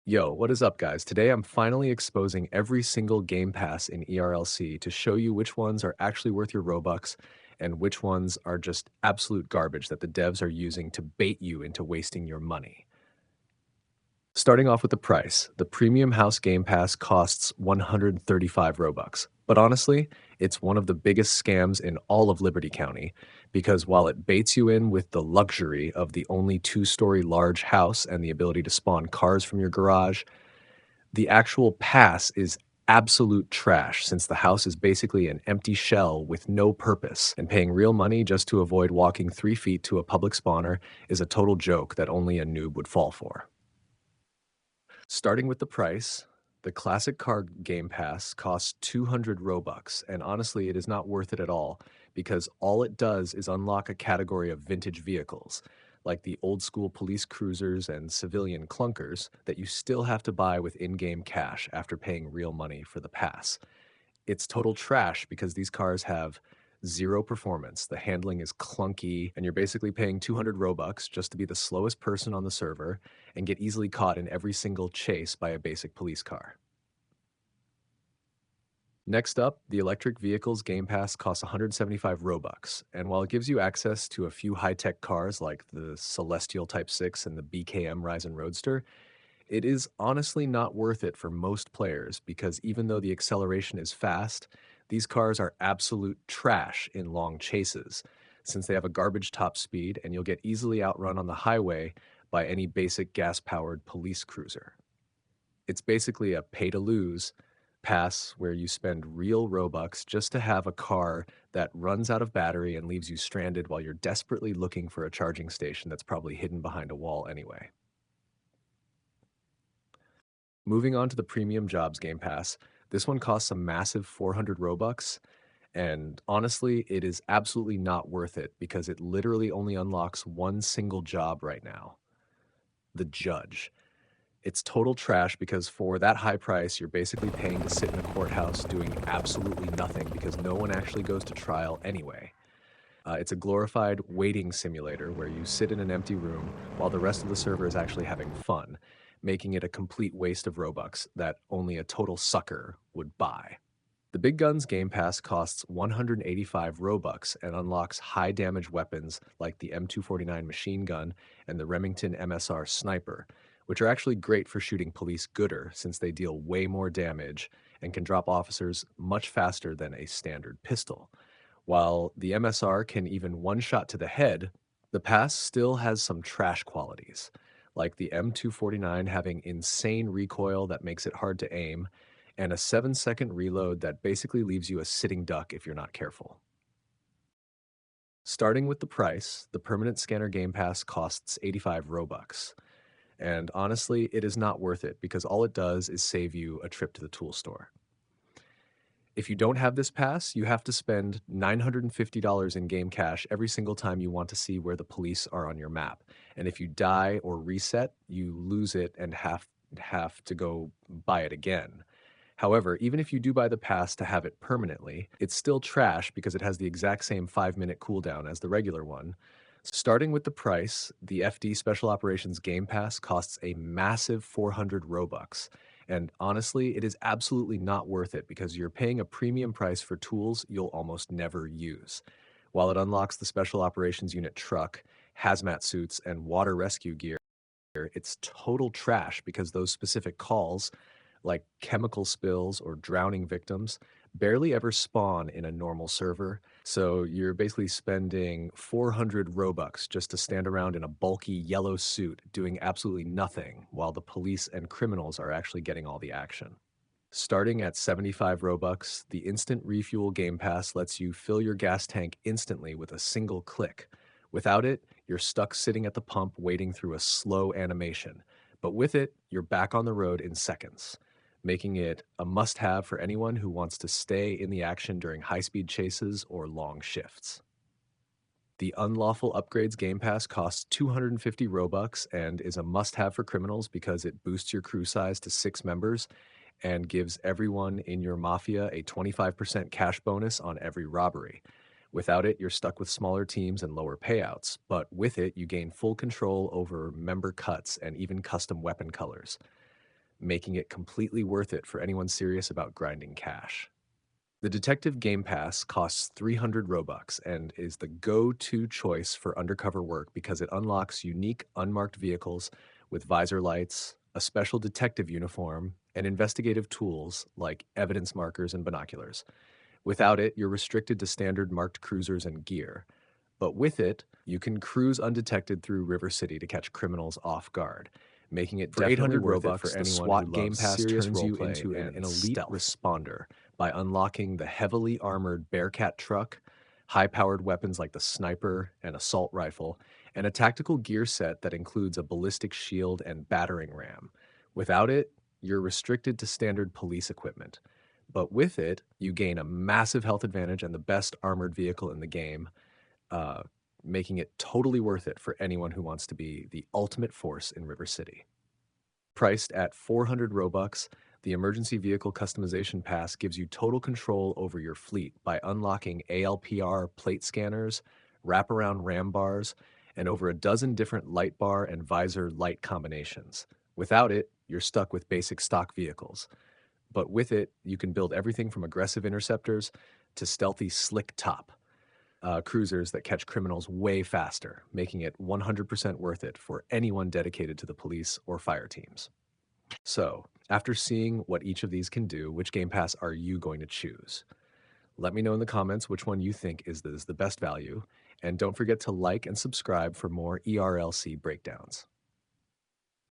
Yo, what is up, guys? Today I'm finally exposing every single game pass in ERLC to show you which ones are actually worth your Robux and which ones are just absolute garbage that the devs are using to bait you into wasting your money. Starting off with the price, the Premium House Game Pass costs 135 Robux. But honestly, it's one of the biggest scams in all of Liberty County because while it baits you in with the luxury of the only two-story large house and the ability to spawn cars from your garage, the actual pass is absolute trash since the house is basically an empty shell with no purpose, and paying real money just to avoid walking 3 feet to a public spawner is a total joke that only a noob would fall for. Starting with the price, the classic car game pass costs 200 Robux, and honestly, it is not worth it at all because all it does is unlock a category of vintage vehicles, like the old school police cruisers and civilian clunkers that you still have to buy with in game cash after paying real money for the pass. It's total trash because these cars have zero performance. The handling is clunky, and you're basically paying 200 Robux just to be the slowest person on the server and get easily caught in every single chase by a basic police car. Next up, the electric vehicles Game Pass costs 175 Robux, and while it gives you access to a few high-tech cars like the Celestial Type 6 and the BKM Ryzen Roadster, it is honestly not worth it for most players because even though the acceleration is fast, these cars are absolute trash in long chases, since they have a garbage top speed and you'll get easily outrun on the highway by any basic gas-powered police cruiser. It's basically a pay-to-lose pass where you spend real Robux just to have a car that runs out of battery and leaves you stranded while you're desperately looking for a charging station that's probably hidden behind a wall anyway. Moving on to the Premium Jobs Game Pass, this one costs a massive 400 Robux, and honestly, it is absolutely not worth it because it literally only unlocks one single job right now, the judge. It's total trash because for that high price, you're basically paying to sit in a courthouse doing absolutely nothing because no one actually goes to trial anyway. It's a glorified waiting simulator where you sit in an empty room while the rest of the server is actually having fun, making it a complete waste of Robux that only a total sucker would buy. The Big Guns Game Pass costs 185 Robux and unlocks high damage weapons like the M249 machine gun and the Remington MSR sniper, which are actually great for shooting police gooder since they deal way more damage and can drop officers much faster than a standard pistol. While the MSR can even one shot to the head, the pass still has some trash qualities, like the M249 having insane recoil that makes it hard to aim, and a 7-second reload that basically leaves you a sitting duck if you're not careful. Starting with the price, the permanent scanner Game Pass costs 85 Robux. And honestly, it is not worth it because all it does is save you a trip to the tool store. If you don't have this pass, you have to spend $950 in game cash every single time you want to see where the police are on your map. And if you die or reset, you lose it and have to go buy it again. However, even if you do buy the pass to have it permanently, it's still trash because it has the exact same 5-minute cooldown as the regular one. Starting with the price, the FD Special Operations Game Pass costs a massive 400 Robux. And honestly, it is absolutely not worth it because you're paying a premium price for tools you'll almost never use. While it unlocks the Special Operations Unit truck, hazmat suits, and water rescue gear, it's total trash because those specific calls, like chemical spills or drowning victims, barely ever spawn in a normal server. So you're basically spending 400 Robux just to stand around in a bulky yellow suit doing absolutely nothing while the police and criminals are actually getting all the action. Starting at 75 Robux, the Instant Refuel Game Pass lets you fill your gas tank instantly with a single click. Without it, you're stuck sitting at the pump waiting through a slow animation. But with it, you're back on the road in seconds, making it a must-have for anyone who wants to stay in the action during high-speed chases or long shifts. The Unlawful Upgrades Game Pass costs 250 Robux and is a must-have for criminals because it boosts your crew size to 6 members and gives everyone in your mafia a 25% cash bonus on every robbery. Without it, you're stuck with smaller teams and lower payouts, but with it, you gain full control over member cuts and even custom weapon colors. making it completely worth it for anyone serious about grinding cash. The Detective Game Pass costs 300 Robux and is the go-to choice for undercover work because it unlocks unique unmarked vehicles with visor lights, a special detective uniform, and investigative tools like evidence markers and binoculars. Without it, you're restricted to standard marked cruisers and gear. But with it, you can cruise undetected through River City to catch criminals off guard, making it For definitely 800 worth it for Robux, the anyone who SWAT Game loves Pass serious turns you roleplay into and an elite stealth responder by unlocking the heavily armored Bearcat truck, high-powered weapons like the sniper and assault rifle, and a tactical gear set that includes a ballistic shield and battering ram. Without it, you're restricted to standard police equipment. But with it, you gain a massive health advantage and the best armored vehicle in the game, uh, making it totally worth it for anyone who wants to be the ultimate force in River City. Priced at 400 Robux, the Emergency Vehicle Customization Pass gives you total control over your fleet by unlocking ALPR plate scanners, wraparound ram bars, and over a dozen different light bar and visor light combinations. Without it, you're stuck with basic stock vehicles. But with it, you can build everything from aggressive interceptors to stealthy slick top cruisers that catch criminals way faster, making it 100% worth it for anyone dedicated to the police or fire teams. So, after seeing what each of these can do, which Game Pass are you going to choose? Let me know in the comments which one you think is the best value, and don't forget to like and subscribe for more ERLC breakdowns.